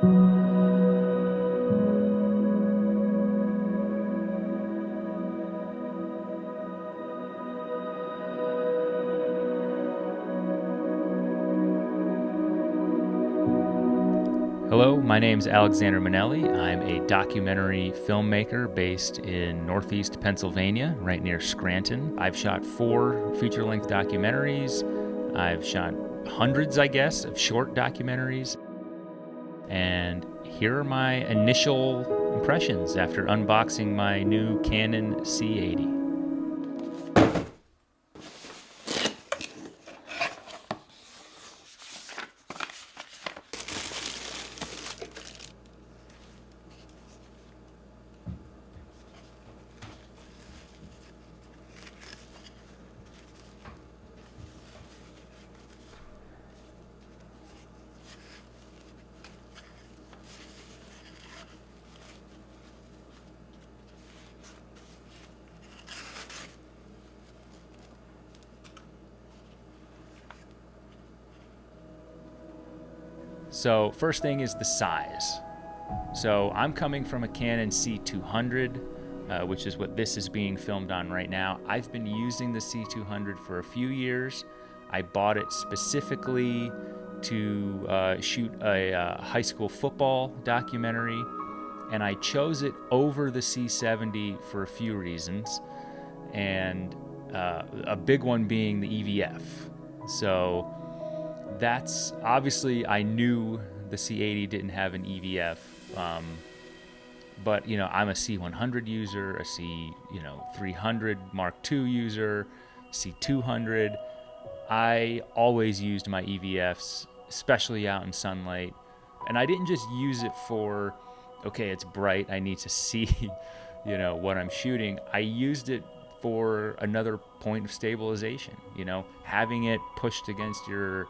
Hello, my name's Alexander Monelli. I'm a documentary filmmaker based in Northeast Pennsylvania, right near Scranton. I've shot 4 feature-length documentaries. I've shot hundreds, I guess, of short documentaries. And here are my initial impressions after unboxing my new Canon C80. So first thing is the size. So I'm coming from a Canon C200, which is what this is being filmed on right now. I've been using the C200 for a few years. I bought it specifically to shoot a high school football documentary, and I chose it over the C70 for a few reasons, and a big one being the EVF. So that's obviously, I knew the C80 didn't have an EVF, but I'm a C100 user, a C300 Mark II user, C200. I always used my EVFs, especially out in sunlight, and I didn't just use it for, okay, it's bright, I need to see, what I'm shooting. I used it for another point of stabilization, having it pushed against your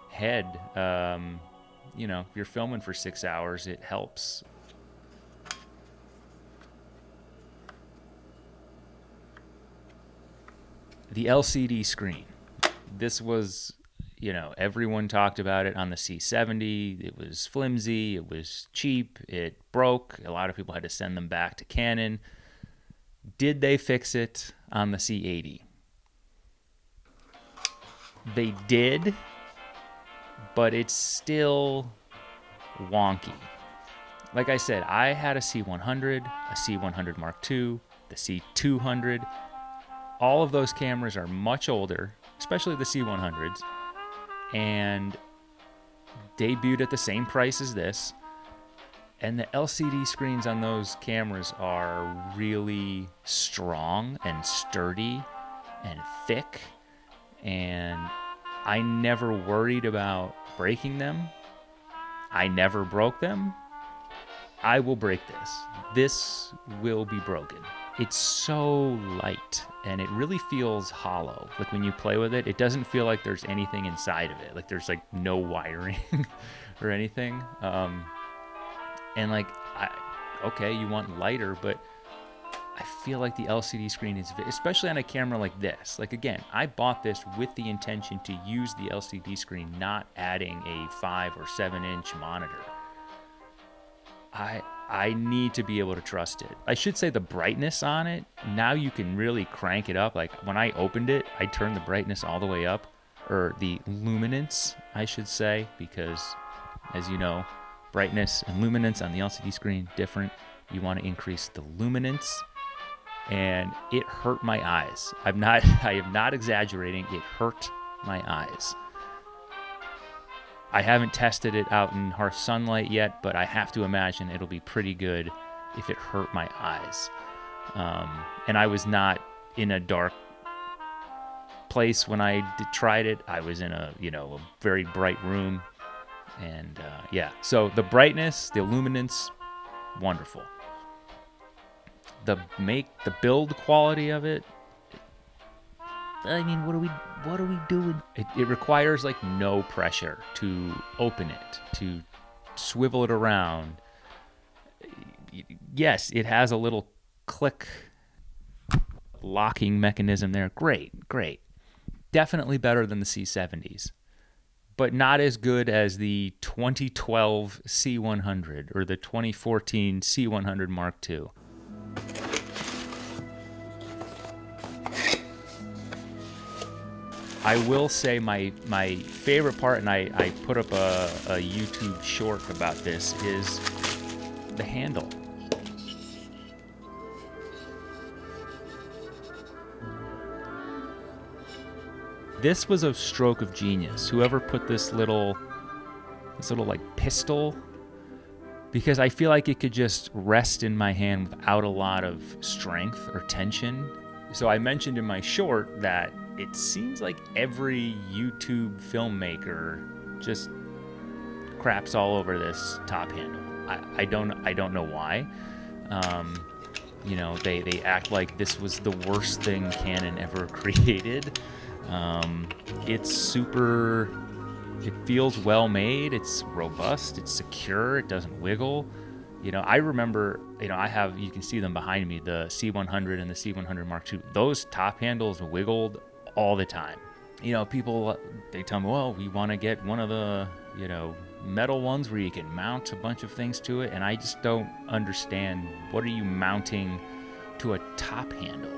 head. If you're filming for 6 hours, it helps. The LCD screen. This was, everyone talked about it on the C70. It was flimsy, it was cheap, it broke. A lot of people had to send them back to Canon. Did they fix it on the C80? They did, but it's still wonky. Like I said, I had a C100, a C100 Mark II, the C200. All of those cameras are much older, especially the C100s, and debuted at the same price as this. And the LCD screens on those cameras are really strong and sturdy and thick, and I never worried about breaking them. I never broke them. I will break this. This will be broken. It's so light, and it really feels hollow. Like when you play with it, it doesn't feel like there's anything inside of it. Like there's like no wiring or anything. Okay, you want lighter, but I feel like the LCD screen is, especially on a camera like this. Like again, I bought this with the intention to use the LCD screen, not adding a 5 or 7 inch monitor. I need to be able to trust it. I should say the brightness on it, now you can really crank it up. Like when I opened it, I turned the brightness all the way up, or the luminance, I should say, because as you know, brightness and luminance on the LCD screen, different. You want to increase the luminance, and it hurt my eyes. I am not exaggerating. It hurt my eyes. I haven't tested it out in harsh sunlight yet, but I have to imagine it'll be pretty good if it hurt my eyes. And I was not in a dark place when I tried it. I was in a very bright room, and so the brightness, the illuminance, wonderful. The build quality of it, I mean, what are we doing? It requires like no pressure to open it, to swivel it around. Yes, it has a little click locking mechanism there. Great. Definitely better than the C70s. but not as good as the 2012 C100 or the 2014 C100 Mark II. I will say my favorite part, and I put up a YouTube short about this, is the handle. This was a stroke of genius. Whoever put this little like pistol, because I feel like it could just rest in my hand without a lot of strength or tension. So I mentioned in my short that it seems like every YouTube filmmaker just craps all over this top handle. I don't know why. You know, they act like this was the worst thing Canon ever created. It's super, it feels well made, it's robust, it's secure, it doesn't wiggle. You know, I remember, you know, you can see them behind me, the C100 and the C100 Mark II. Those top handles wiggled all the time. You know, people, they tell me, well, we want to get one of the, you know, metal ones where you can mount a bunch of things to it. And I just don't understand, what are you mounting to a top handle?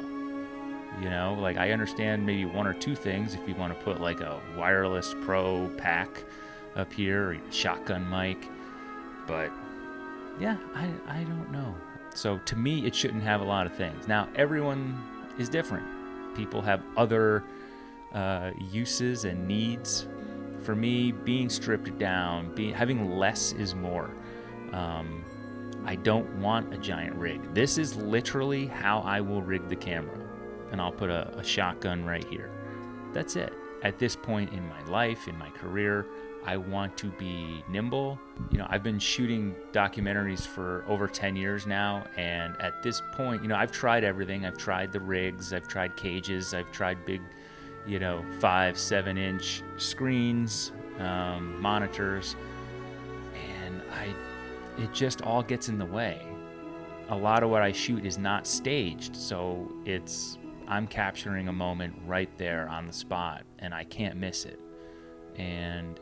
You know, like, I understand maybe one or two things if you want to put like a wireless pro pack up here or a shotgun mic, but yeah, I don't know. So to me, it shouldn't have a lot of things. Now, everyone is different. People have other uses and needs. For me, being stripped down, having less is more. I don't want a giant rig. This is literally how I will rig the camera. And I'll put a shotgun right here. That's it. At this point in my life, in my career, I want to be nimble. You know, I've been shooting documentaries for over 10 years now, and at this point, you know, I've tried everything. I've tried the rigs, I've tried cages, I've tried big, you know, 5-7 inch screens, monitors, and it just all gets in the way. A lot of what I shoot is not staged, so I'm capturing a moment right there on the spot, and I can't miss it. And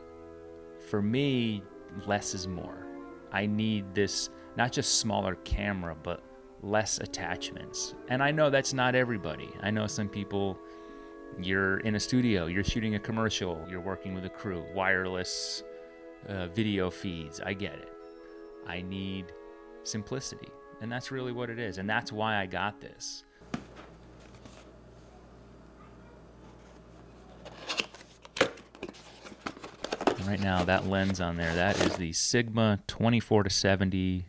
for me, less is more. I need this, not just smaller camera, but less attachments. And I know that's not everybody. I know some people, you're in a studio, you're shooting a commercial, you're working with a crew, wireless video feeds. I get it. I need simplicity. And that's really what it is. And that's why I got this. Right now, that lens on there, that is the Sigma 24-70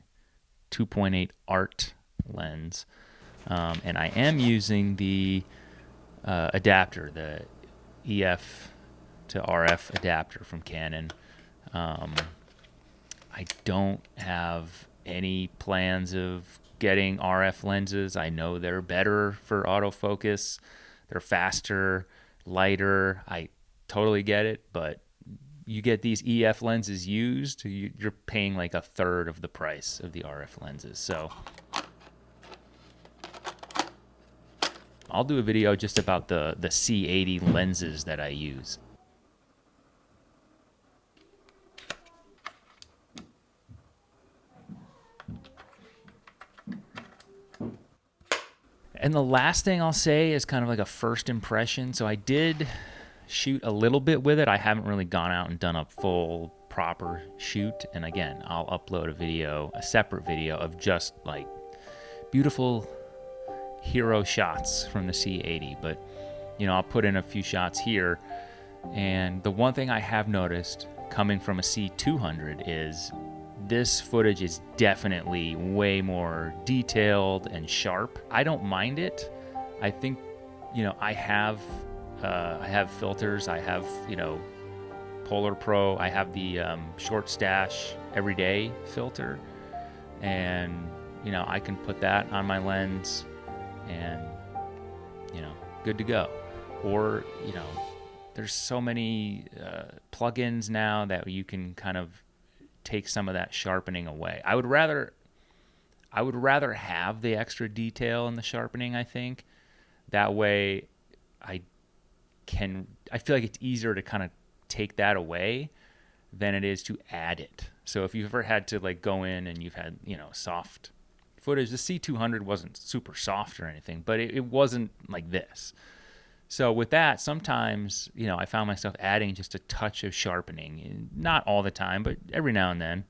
2.8 Art lens. And I am using the adapter, the EF to RF adapter from Canon. I don't have any plans of getting RF lenses. I know they're better for autofocus. They're faster, lighter. I totally get it, but you get these EF lenses used, you're paying like a third of the price of the RF lenses. So I'll do a video just about the C80 lenses that I use. And the last thing I'll say is kind of like a first impression. So I did shoot a little bit with it. I haven't really gone out and done a full proper shoot. And again, I'll upload a separate video of just like beautiful hero shots from the C80. But, you know, I'll put in a few shots here. And the one thing I have noticed coming from a C200 is this footage is definitely way more detailed and sharp. I don't mind it. I think, you know, I have filters. I have, you know, Polar Pro. I have the short stash everyday filter, and, you know, I can put that on my lens and, you know, good to go. Or, you know, there's so many plugins now that you can kind of take some of that sharpening away. I would rather have the extra detail in the sharpening, I think. That way I feel like it's easier to kind of take that away than it is to add it. So if you've ever had to like go in and you've had, soft footage, the C200 wasn't super soft or anything, but it wasn't like this. So with that, sometimes, I found myself adding just a touch of sharpening, not all the time, but every now and then.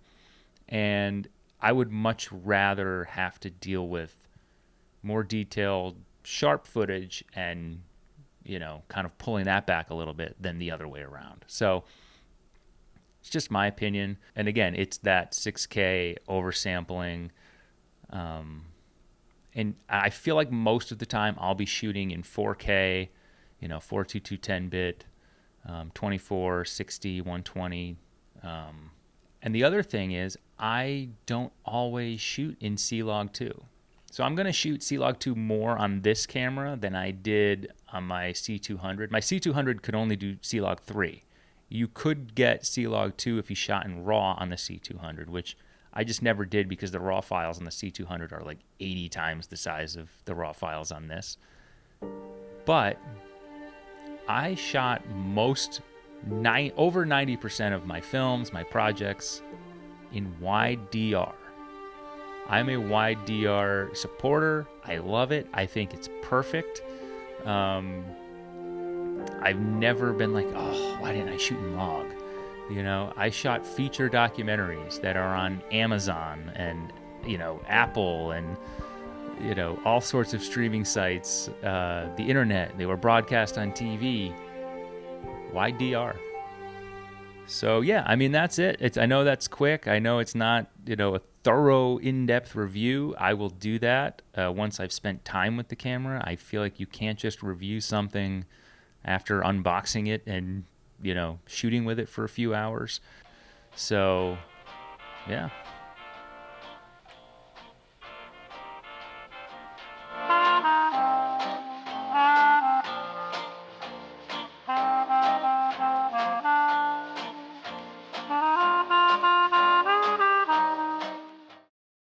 And I would much rather have to deal with more detailed, sharp footage and, kind of pulling that back a little bit than the other way around. So it's just my opinion. And again, it's that 6K oversampling. And I feel like most of the time I'll be shooting in 4K, 422 10-bit, 24, 60, 120. And the other thing is I don't always shoot in C-Log 2. So I'm going to shoot C-Log 2 more on this camera than I did on my C200. My C200 could only do C-Log 3. You could get C-Log 2 if you shot in RAW on the C200, which I just never did because the RAW files on the C200 are like 80 times the size of the RAW files on this. But I shot over 90% of my films, my projects, in wide DR. I'm a wide DR supporter. I love it. I think it's perfect. I've never been like, oh, why didn't I shoot in log? I shot feature documentaries that are on Amazon and, Apple and, all sorts of streaming sites, the internet. They were broadcast on TV. Wide DR. So, yeah, I mean, that's it. I know that's quick. I know it's not, a thorough, in-depth review. I will do that once I've spent time with the camera. I feel like you can't just review something after unboxing it and, shooting with it for a few hours. So, yeah.